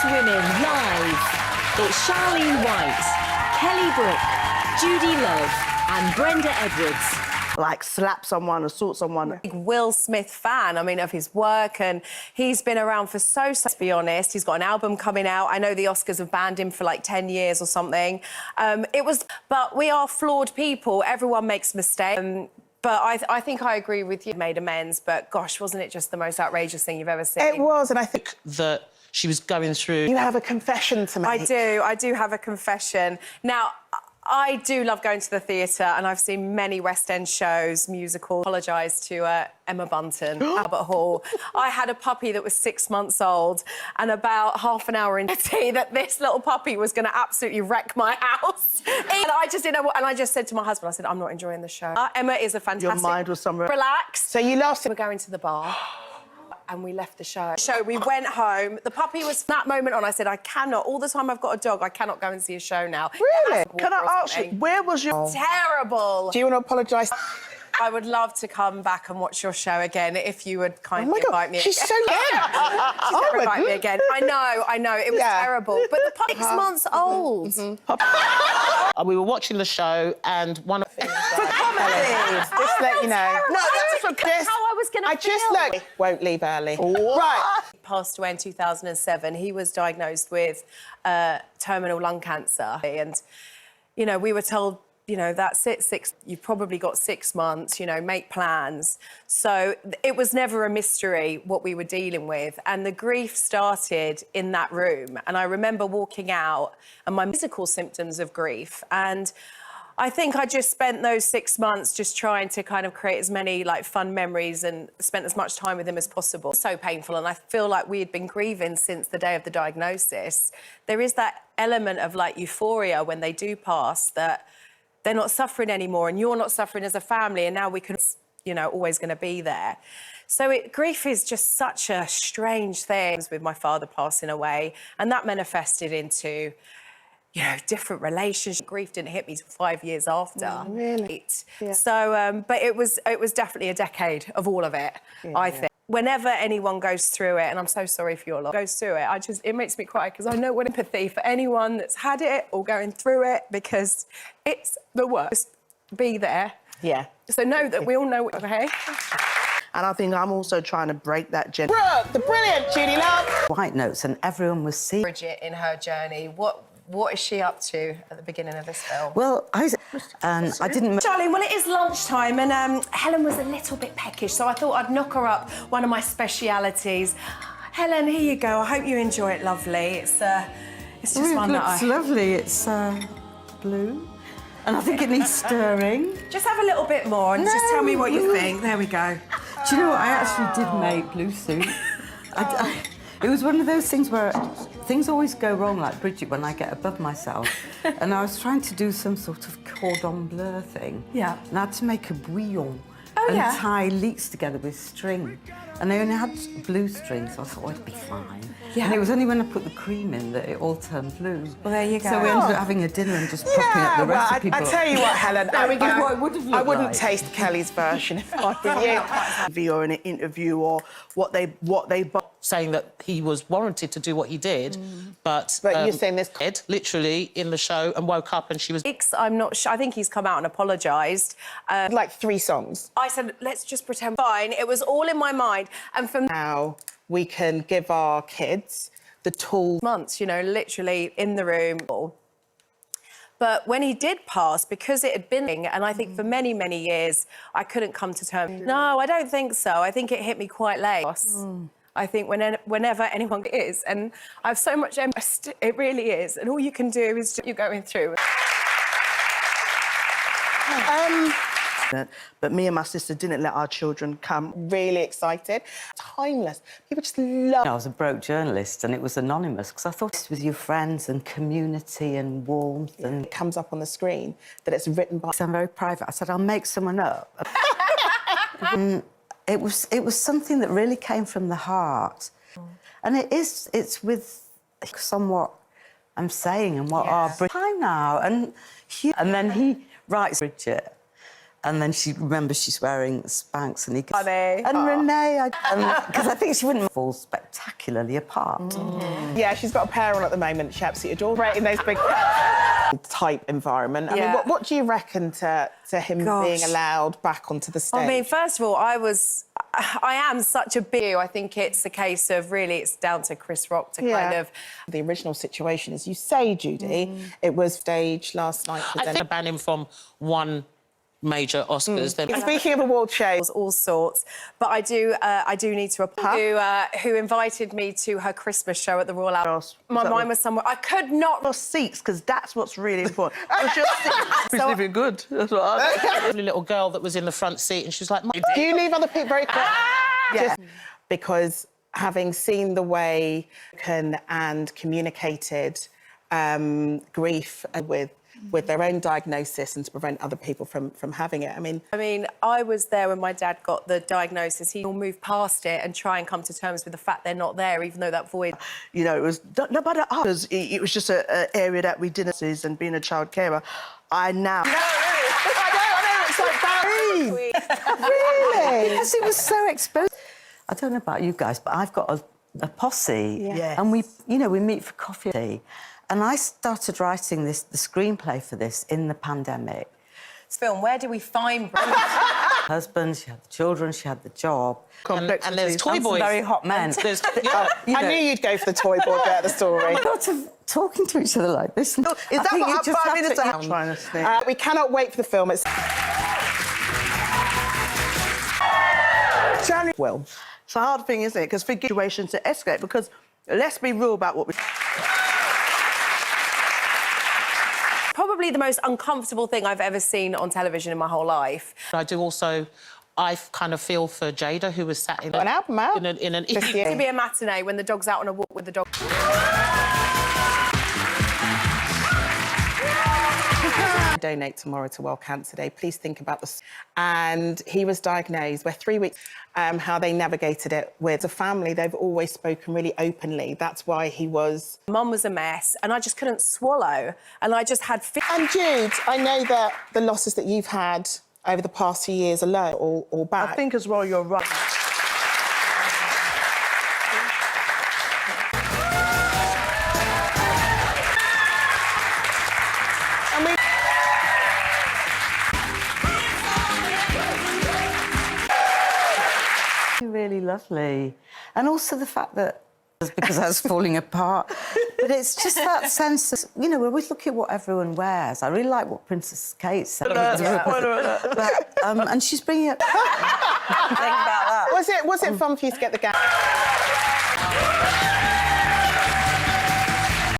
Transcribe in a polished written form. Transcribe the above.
Women live. It's Charlene White, Kelly Brook, Judy Love and Brenda Edwards. Like slap someone, assault someone. Big Will Smith fan, I mean, of his work, and he's been around for to be honest. He's got an album coming out. I know the Oscars have banned him for like 10 years or something. But we are flawed people. Everyone makes mistakes. But I think I agree with you. Made amends, but gosh, wasn't it just the most outrageous thing you've ever seen? It was, and I think that she was going through. You have a confession to make. I do have a confession. Now, I do love going to the theatre, and I've seen many West End shows, musicals. Apologise to Emma Bunton, Albert Hall. I had a puppy that was 6 months old, and about half an hour into tea that this little puppy was going to absolutely wreck my house. And I just didn't know what, and I just said to my husband, I said, I'm not enjoying the show. Emma is a fantastic... Your mind was somewhere... Relax. So you lasted... We're going to the bar. And we left the show. We went home. The puppy was from that moment on. I said, I cannot. All the time I've got a dog, I cannot go and see a show now. Really? Can I ask you, where was your... Terrible. Do you want to apologise? I would love to come back and watch your show again if you would kindly invite me. She's again. so young. She's never invite me again. I know. It was terrible. But the puppy's 6 months old. We were watching the show, and one of... For comedy. Just let you know. No, that's how I was going to feel. I just won't leave early. Right. He passed away in 2007. He was diagnosed with terminal lung cancer. And, you know, we were told, you know, that's it, you've probably got 6 months, you know, make plans. So it was never a mystery what we were dealing with. And the grief started in that room. And I remember walking out and my physical symptoms of grief. And I think I just spent those 6 months just trying to kind of create as many, like, fun memories and spent as much time with him as possible. So painful, and I feel like we had been grieving since the day of the diagnosis. There is that element of, like, euphoria when they do pass, that they're not suffering anymore and you're not suffering as a family, and now we can, you know, always going to be there. So grief is just such a strange thing with my father passing away, and that manifested into, you know, different relationships. Grief didn't hit me till 5 years after. Oh, really? Yeah. So, but it was definitely a decade of all of it, I think. Whenever anyone goes through it, and I'm so sorry for your lot, goes through it, it makes me cry, because I know what empathy for anyone that's had it or going through it, because it's the worst. Be there. Yeah. So know that we all know, okay? And I think I'm also trying to break that gender. Brooke, the brilliant Judy Love. White notes, and everyone was seeing Bridget in her journey. What is she up to at the beginning of this film? Well, I didn't... Charlene, well, it is lunchtime, and Helen was a little bit peckish, so I thought I'd knock her up one of my specialities. Helen, here you go. I hope you enjoy it, lovely. It's just one that It's lovely. It's blue, and I think it needs stirring. Just have a little bit more and just tell me what you think. There we go. Do you know what? I actually did make blue soup. It was one of those things where things always go wrong, like Bridget, when I get above myself. And I was trying to do some sort of cordon bleu thing. Yeah. And I had to make a bouillon and tie leeks together with string. And they only had blue string, so I thought, it'd be fine. Yeah. And it was only when I put the cream in that it all turned blue. Well, there you go. So we ended up having a dinner and just propping up the recipe book. I tell you what, Helen, I wouldn't like. taste Kelly's version if I were you. Or in an interview, or what they saying that he was warranted to do what he did, but you're saying this literally in the show, and woke up and she was... I'm not sure. I think he's come out and apologised. like 3 songs. I said, let's just pretend fine. It was all in my mind. And from Now we can give our kids the tools. months, you know, literally in the room. But when he did pass, because it had been, and I think for many, many years, I couldn't come to terms. No, I don't think so. I think it hit me quite late. I think whenever anyone is, and I have so much empathy, it really is, and all you can do is you're going through. But me and my sister didn't let our children come. Really excited. Timeless. People just love... I was a broke journalist, and it was anonymous, because I thought this was your friends and community and warmth. And It comes up on the screen that it's written by... So I'm very private. I said, I'll make someone up. It was something that really came from the heart. And it's with somewhat I'm saying and what our time now. And then he writes Bridget, And then she remembers she's wearing Spanx and he goes... Funny. And Renee, because I think she wouldn't fall spectacularly apart. Yeah, she's got a pair on at the moment. She absolutely adores right in those big type environment. I mean, Yeah. what do you reckon to him being allowed back onto the stage? I mean, first of all, I am such a big... I think it's a case of really it's down to Chris Rock to kind of... The original situation, as you say, Judy, it was staged last night. I think ban him from one major Oscars. Then Speaking of award shows, all sorts, but I do need to apologise who invited me to her Christmas show at the Royal Albert. My mind was somewhere. I could not... Your seats, because that's what's really important. It's living good. That's what I lovely little girl that was in the front seat, and she was like, do you leave other people very quick? Just because having seen the way and communicated grief with their own diagnosis and to prevent other people from having it. I mean, I was there when my dad got the diagnosis. He'll move past it and try and come to terms with the fact they're not there, even though that void... You know, it was no matter us. It was just an area that we didn't see, and being a child carer, I now... I know, it's like Barry. Really? Because it was so exposed. I don't know about you guys, but I've got a posse. Yes. And we meet for coffee. And I started writing the screenplay for this in the pandemic. Film, where do we find Brenda? Husband, she had the children, she had the job. and there's toy And some boys. very hot men. There's, I knew you'd go for the toy board bit of the story. Sort of talking to each other like this. Is that what 5 minutes I'm trying to say? We cannot wait for the film. It's January. Will. It's a hard thing, isn't it? Because for situations to escalate, because let's be real about what we... Probably the most uncomfortable thing I've ever seen on television in my whole life. I do also... I kind of feel for Jada, who was sat in An album out. in an This year. To be a matinee when the dog's out on a walk with the dog. Donate tomorrow to World Cancer Day. Please think about this. And he was diagnosed. We're 3 weeks. How they navigated it with a family. They've always spoken really openly. That's why he was. Mum was a mess, and I just couldn't swallow, and I just had. And Jude, I know that the losses that you've had over the past few years alone, all back. I think as well you're right. Really lovely. And also the fact that, because I was falling apart, but it's just that sense of, you know, we always look at what everyone wears. I really like what Princess Kate said. But, and she's bringing it... Think about that. Was it fun for you to get the gown?